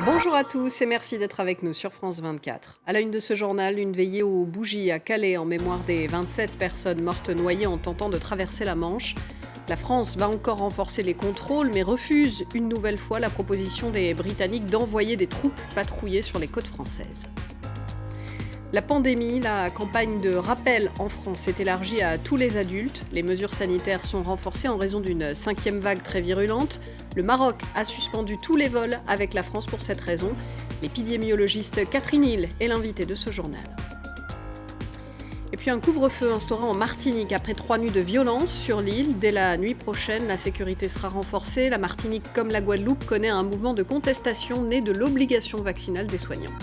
Bonjour à tous et merci d'être avec nous sur France 24. À la une de ce journal, une veillée aux bougies à Calais en mémoire des 27 personnes mortes noyées en tentant de traverser la Manche. La France va encore renforcer les contrôles mais refuse une nouvelle fois la proposition des Britanniques d'envoyer des troupes patrouiller sur les côtes françaises. La pandémie, la campagne de rappel en France s'est élargie à tous les adultes. Les mesures sanitaires sont renforcées en raison d'une 5e vague très virulente. Le Maroc a suspendu tous les vols avec la France pour cette raison. L'épidémiologiste Catherine Hill est l'invitée de ce journal. Et puis un couvre-feu instauré en Martinique après 3 nuits de violence sur l'île. Dès la nuit prochaine, la sécurité sera renforcée. La Martinique, comme la Guadeloupe, connaît un mouvement de contestation né de l'obligation vaccinale des soignants.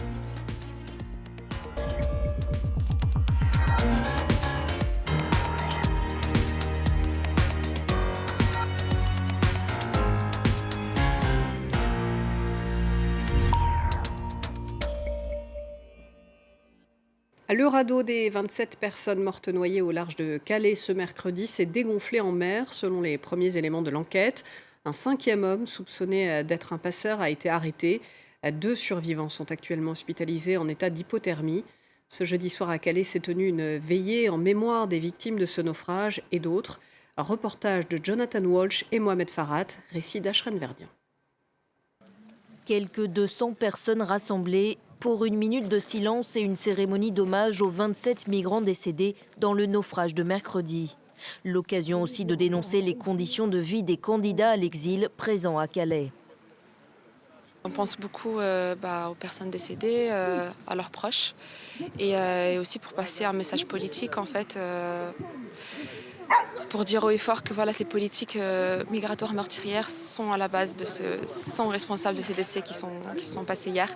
Le radeau des 27 personnes mortes noyées au large de Calais ce mercredi s'est dégonflé en mer, selon les premiers éléments de l'enquête. Un 5e homme, soupçonné d'être un passeur, a été arrêté. 2 survivants sont actuellement hospitalisés en état d'hypothermie. Ce jeudi soir à Calais s'est tenue une veillée en mémoire des victimes de ce naufrage et d'autres. Un reportage de Jonathan Walsh et Mohamed Farhat, récit d'Ashran Verdian. Quelques 200 personnes rassemblées pour une minute de silence et une cérémonie d'hommage aux 27 migrants décédés dans le naufrage de mercredi. L'occasion aussi de dénoncer les conditions de vie des candidats à l'exil présents à Calais. On pense beaucoup aux personnes décédées, à leurs proches, et aussi pour passer un message politique en fait, pour dire haut et fort que voilà, ces politiques migratoires meurtrières sont à la base sont responsables de ces décès qui sont passés hier.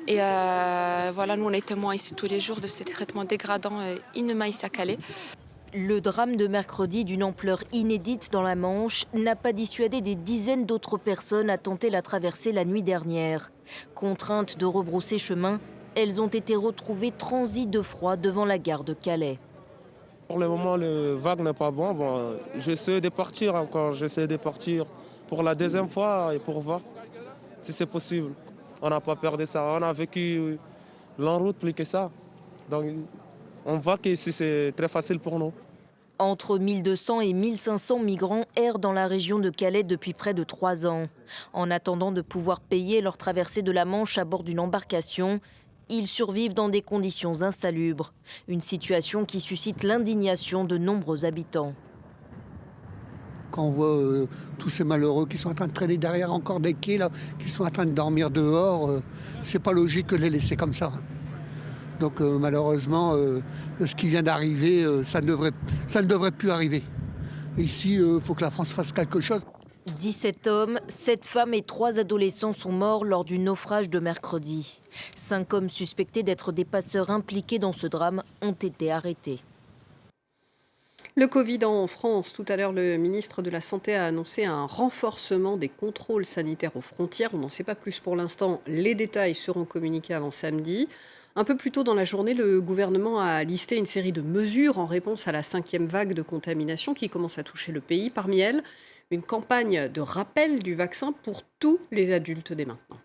Et voilà, nous on est témoins ici tous les jours de ce traitement dégradant et inhumain ici à Calais. Le drame de mercredi, d'une ampleur inédite dans la Manche, n'a pas dissuadé des dizaines d'autres personnes à tenter la traversée la nuit dernière. Contraintes de rebrousser chemin, elles ont été retrouvées transies de froid devant la gare de Calais. Pour le moment, le vague n'est pas bon. J'essaie de partir encore. J'essaie de partir pour la deuxième fois et pour voir si c'est possible. On n'a pas peur de ça. On a vécu l'en-route plus que ça. Donc, on voit que ici, c'est très facile pour nous. Entre 1200 et 1500 migrants errent dans la région de Calais depuis près de 3 ans. En attendant de pouvoir payer leur traversée de la Manche à bord d'une embarcation, ils survivent dans des conditions insalubres. Une situation qui suscite l'indignation de nombreux habitants. Quand on voit tous ces malheureux qui sont en train de traîner derrière encore des quais, là, qui sont en train de dormir dehors, c'est pas logique de les laisser comme ça. Donc malheureusement, ce qui vient d'arriver, ça ne devrait plus arriver. Ici, il faut que la France fasse quelque chose. 17 hommes, 7 femmes et 3 adolescents sont morts lors du naufrage de mercredi. 5 hommes suspectés d'être des passeurs impliqués dans ce drame ont été arrêtés. Le Covid en France. Tout à l'heure, le ministre de la Santé a annoncé un renforcement des contrôles sanitaires aux frontières. On n'en sait pas plus pour l'instant. Les détails seront communiqués avant samedi. Un peu plus tôt dans la journée, le gouvernement a listé une série de mesures en réponse à la 5e vague de contamination qui commence à toucher le pays. Parmi elles, une campagne de rappel du vaccin pour tous les adultes dès maintenant.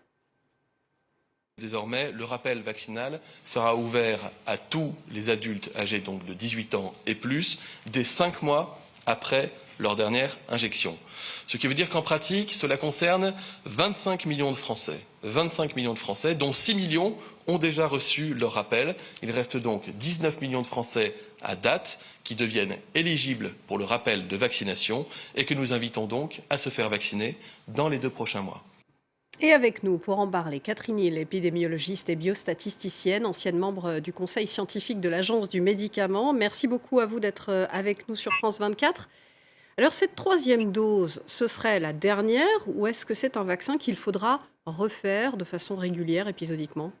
Désormais, le rappel vaccinal sera ouvert à tous les adultes âgés donc de 18 ans et plus, dès 5 mois après leur dernière injection. Ce qui veut dire qu'en pratique, cela concerne 25 millions de Français. 25 millions de Français, dont 6 millions ont déjà reçu leur rappel. Il reste donc 19 millions de Français à date qui deviennent éligibles pour le rappel de vaccination et que nous invitons donc à se faire vacciner dans les 2 prochains mois. Et avec nous, pour en parler, Catherine Hill, épidémiologiste et biostatisticienne, ancienne membre du conseil scientifique de l'Agence du médicament. Merci beaucoup à vous d'être avec nous sur France 24. Alors, cette 3e dose, ce serait la dernière ou est-ce que c'est un vaccin qu'il faudra refaire de façon régulière, épisodiquement ?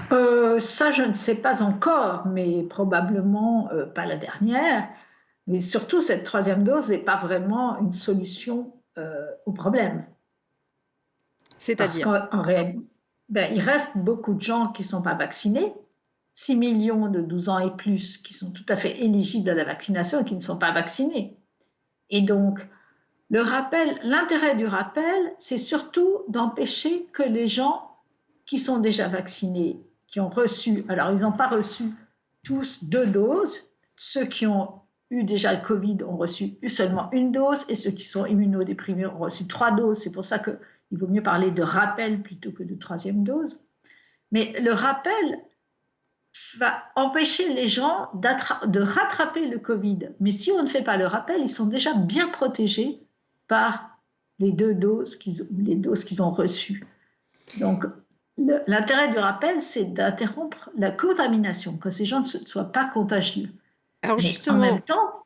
Ça, je ne sais pas encore, mais probablement pas la dernière. Mais surtout, cette 3e dose n'est pas vraiment une solution au problème. C'est-à-dire ? Parce qu'en réalité, il reste beaucoup de gens qui ne sont pas vaccinés, 6 millions de 12 ans et plus qui sont tout à fait éligibles à la vaccination et qui ne sont pas vaccinés. Et donc, L'intérêt du rappel, c'est surtout d'empêcher que les gens qui sont déjà vaccinés, qui ont reçu, alors ils n'ont pas reçu tous 2 doses, ceux qui ont eu déjà le Covid ont reçu seulement 1 dose et ceux qui sont immunodéprimés ont reçu 3 doses. C'est pour ça qu'il vaut mieux parler de rappel plutôt que de 3e dose. Mais le rappel va empêcher les gens de rattraper le Covid. Mais si on ne fait pas le rappel, ils sont déjà bien protégés par les 2 doses les doses qu'ils ont reçues. Donc, l'intérêt du rappel, c'est d'interrompre la contamination, que ces gens ne soient pas contagieux. Alors Mais justement, en même temps,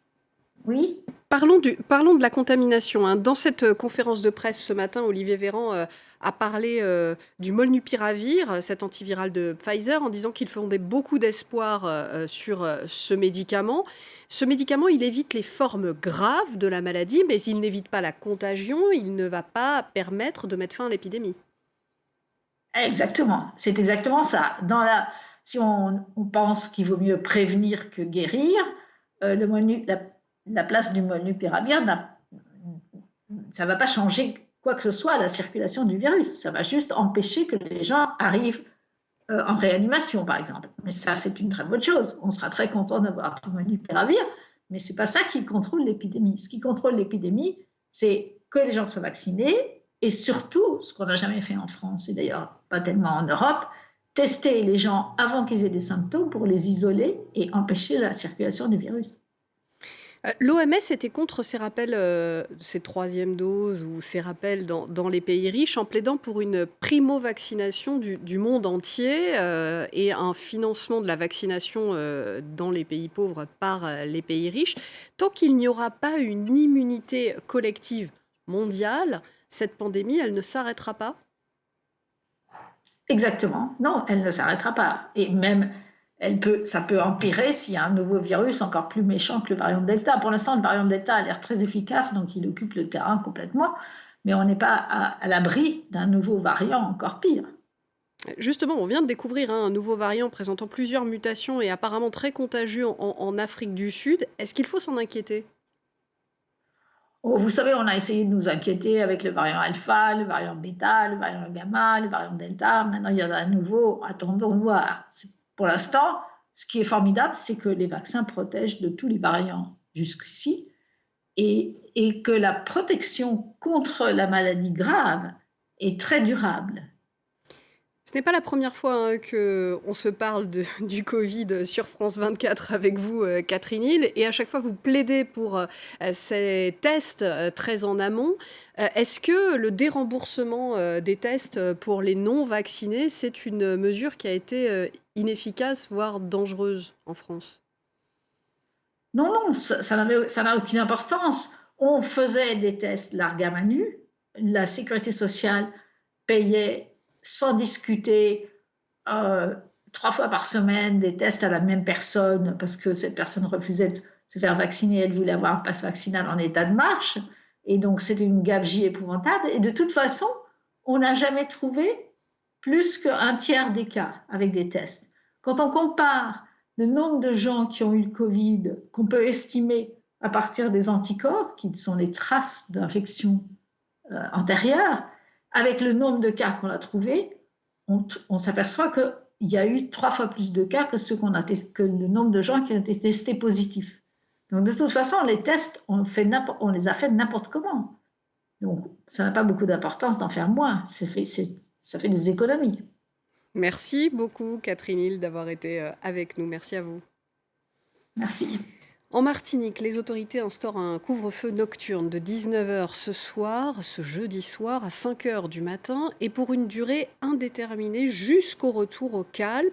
oui. parlons de la contamination, hein. Dans cette conférence de presse ce matin, Olivier Véran a parlé du molnupiravir, cet antiviral de Pfizer, en disant qu'il fondait beaucoup d'espoir sur ce médicament. Ce médicament, il évite les formes graves de la maladie, mais il n'évite pas la contagion, il ne va pas permettre de mettre fin à l'épidémie. Exactement, c'est exactement ça. Si on pense qu'il vaut mieux prévenir que guérir, la place du molnupiravir, ça ne va pas changer quoi que ce soit à la circulation du virus. Ça va juste empêcher que les gens arrivent en réanimation, par exemple. Mais ça, c'est une très bonne chose. On sera très content d'avoir du molnupiravir, mais ce n'est pas ça qui contrôle l'épidémie. Ce qui contrôle l'épidémie, c'est que les gens soient vaccinés et surtout, ce qu'on n'a jamais fait en France, et d'ailleurs pas tellement en Europe, tester les gens avant qu'ils aient des symptômes pour les isoler et empêcher la circulation du virus. L'OMS était contre ces rappels, ces 3e doses ou ces rappels dans les pays riches, en plaidant pour une primo-vaccination du monde entier et un financement de la vaccination dans les pays pauvres par les pays riches. Tant qu'il n'y aura pas une immunité collective mondiale, cette pandémie, elle ne s'arrêtera pas? Exactement. Non, elle ne s'arrêtera pas. Et même, ça peut empirer s'il y a un nouveau virus encore plus méchant que le variant Delta. Pour l'instant, le variant Delta a l'air très efficace, donc il occupe le terrain complètement, mais on n'est pas à l'abri d'un nouveau variant encore pire. Justement, on vient de découvrir un nouveau variant présentant plusieurs mutations et apparemment très contagieux en Afrique du Sud. Est-ce qu'il faut s'en inquiéter? Oh, vous savez, on a essayé de nous inquiéter avec le variant alpha, le variant bêta, le variant gamma, le variant delta. Maintenant, il y en a un nouveau. Attendons voir. Pour l'instant, ce qui est formidable, c'est que les vaccins protègent de tous les variants jusqu'ici et que la protection contre la maladie grave est très durable. Ce n'est pas la première fois qu'on se parle du Covid sur France 24 avec vous, Catherine Hill, et à chaque fois vous plaidez pour ces tests très en amont. Est-ce que le déremboursement des tests pour les non-vaccinés, c'est une mesure qui a été inefficace, voire dangereuse en France? Non, ça n'a aucune importance. On faisait des tests largam à nu. La sécurité sociale payait sans discuter 3 fois par semaine des tests à la même personne parce que cette personne refusait de se faire vacciner, elle voulait avoir un passe vaccinal en état de marche. Et donc, c'était une gabegie épouvantable. Et de toute façon, on n'a jamais trouvé plus qu'un tiers des cas avec des tests. Quand on compare le nombre de gens qui ont eu le Covid, qu'on peut estimer à partir des anticorps, qui sont les traces d'infection antérieure, avec le nombre de cas qu'on a trouvés, on s'aperçoit qu'il y a eu 3 fois plus de cas que le nombre de gens qui ont été testés positifs. Donc de toute façon, les tests, on les a fait n'importe comment. Donc ça n'a pas beaucoup d'importance d'en faire moins. Ça fait des économies. Merci beaucoup, Catherine Hill, d'avoir été avec nous. Merci à vous. Merci. En Martinique, les autorités instaurent un couvre-feu nocturne de 19h ce jeudi soir, à 5h du matin, et pour une durée indéterminée jusqu'au retour au calme.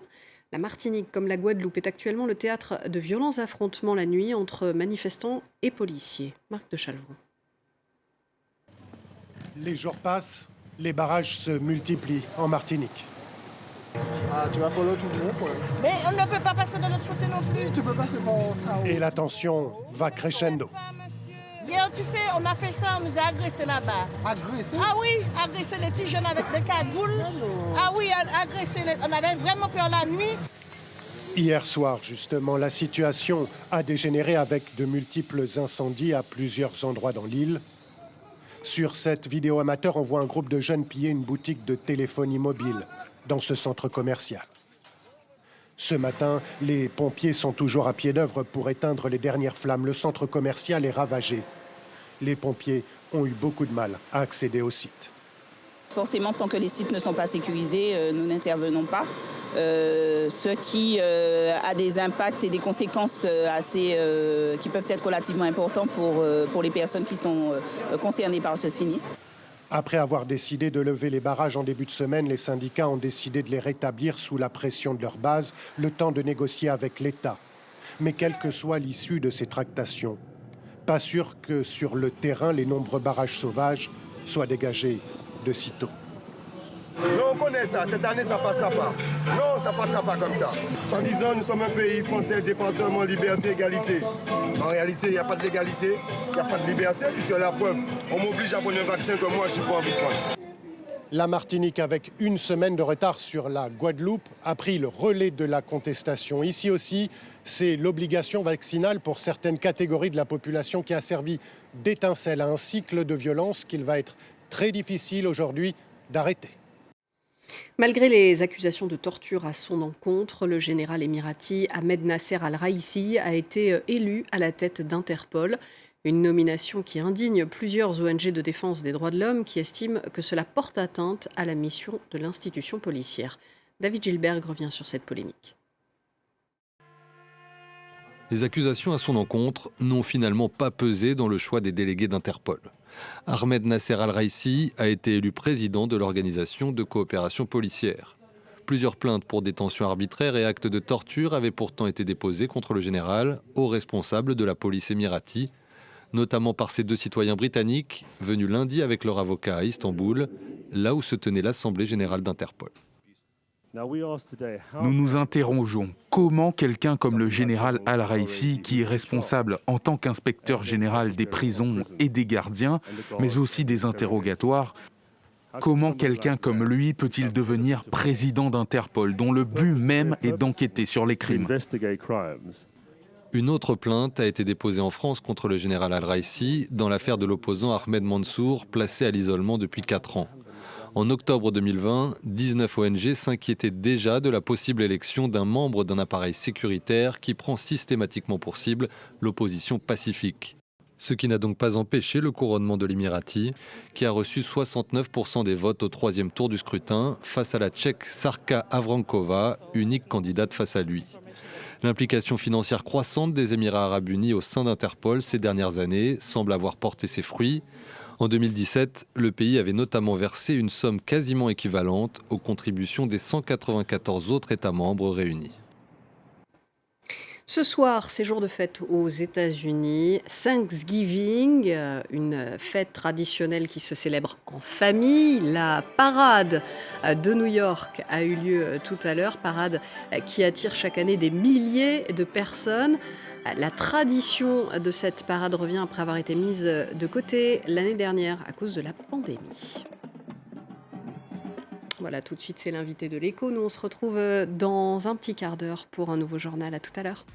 La Martinique, comme la Guadeloupe, est actuellement le théâtre de violents affrontements la nuit entre manifestants et policiers. Marc de Chalvron. Les jours passent, les barrages se multiplient en Martinique. Ah, tu vas follow tout le monde. Mais on ne peut pas passer de l'autre côté non plus. Tu peux pas faire ça. Et la tension va crescendo. Hier, tu sais, on a fait ça, on nous a agressés là-bas. Agressé? Ah oui, agressé les petits jeunes avec des cagoules. Ah oui, agressé, on avait vraiment peur la nuit. Hier soir, justement, la situation a dégénéré avec de multiples incendies à plusieurs endroits dans l'île. Sur cette vidéo amateur, on voit un groupe de jeunes piller une boutique de téléphonie mobile dans ce centre commercial. Ce matin, les pompiers sont toujours à pied d'œuvre pour éteindre les dernières flammes. Le centre commercial est ravagé. Les pompiers ont eu beaucoup de mal à accéder au site. Forcément, tant que les sites ne sont pas sécurisés, nous n'intervenons pas. Ce qui a des impacts et des conséquences qui peuvent être relativement importants pour les personnes qui sont concernées par ce sinistre. Après avoir décidé de lever les barrages en début de semaine, les syndicats ont décidé de les rétablir sous la pression de leur base, le temps de négocier avec l'État. Mais quelle que soit l'issue de ces tractations, pas sûr que sur le terrain, les nombreux barrages sauvages soient dégagés de sitôt. Non, on connaît ça. Cette année, ça ne passera pas. Non, ça ne passera pas comme ça. En disant, nous sommes un pays français, département, liberté, égalité. En réalité, il n'y a pas de légalité, il n'y a pas de liberté, puisque la preuve, on m'oblige à prendre un vaccin que moi, je ne suis pas envie de prendre. La Martinique, avec une semaine de retard sur la Guadeloupe, a pris le relais de la contestation. Ici aussi, c'est l'obligation vaccinale pour certaines catégories de la population qui a servi d'étincelle à un cycle de violence qu'il va être très difficile aujourd'hui d'arrêter. Malgré les accusations de torture à son encontre, le général émirati Ahmed Nasser Al-Raïssi a été élu à la tête d'Interpol. Une nomination qui indigne plusieurs ONG de défense des droits de l'homme qui estiment que cela porte atteinte à la mission de l'institution policière. David Gilberg revient sur cette polémique. Les accusations à son encontre n'ont finalement pas pesé dans le choix des délégués d'Interpol. Ahmed Nasser Al-Raïssi a été élu président de l'organisation de coopération policière. Plusieurs plaintes pour détention arbitraire et actes de torture avaient pourtant été déposées contre le général, haut responsable de la police émirati, notamment par ces deux citoyens britanniques venus lundi avec leur avocat à Istanbul, là où se tenait l'Assemblée générale d'Interpol. Nous nous interrogeons comment quelqu'un comme le général Al-Raïssi, qui est responsable en tant qu'inspecteur général des prisons et des gardiens, mais aussi des interrogatoires, comment quelqu'un comme lui peut-il devenir président d'Interpol, dont le but même est d'enquêter sur les crimes ? Une autre plainte a été déposée en France contre le général Al-Raïssi dans l'affaire de l'opposant Ahmed Mansour, placé à l'isolement depuis 4 ans. En octobre 2020, 19 ONG s'inquiétaient déjà de la possible élection d'un membre d'un appareil sécuritaire qui prend systématiquement pour cible l'opposition pacifique. Ce qui n'a donc pas empêché le couronnement de l'Émirati, qui a reçu 69% des votes au 3e tour du scrutin face à la Tchèque Sarka Avrankova, unique candidate face à lui. L'implication financière croissante des Émirats arabes unis au sein d'Interpol ces dernières années semble avoir porté ses fruits. En 2017, le pays avait notamment versé une somme quasiment équivalente aux contributions des 194 autres États membres réunis. Ce soir, c'est jour de fête aux États-Unis. Thanksgiving, une fête traditionnelle qui se célèbre en famille. La parade de New York a eu lieu tout à l'heure, parade qui attire chaque année des milliers de personnes. La tradition de cette parade revient après avoir été mise de côté l'année dernière à cause de la pandémie. Voilà, tout de suite, c'est l'invité de l'Écho. Nous, on se retrouve dans un petit quart d'heure pour un nouveau journal. À tout à l'heure.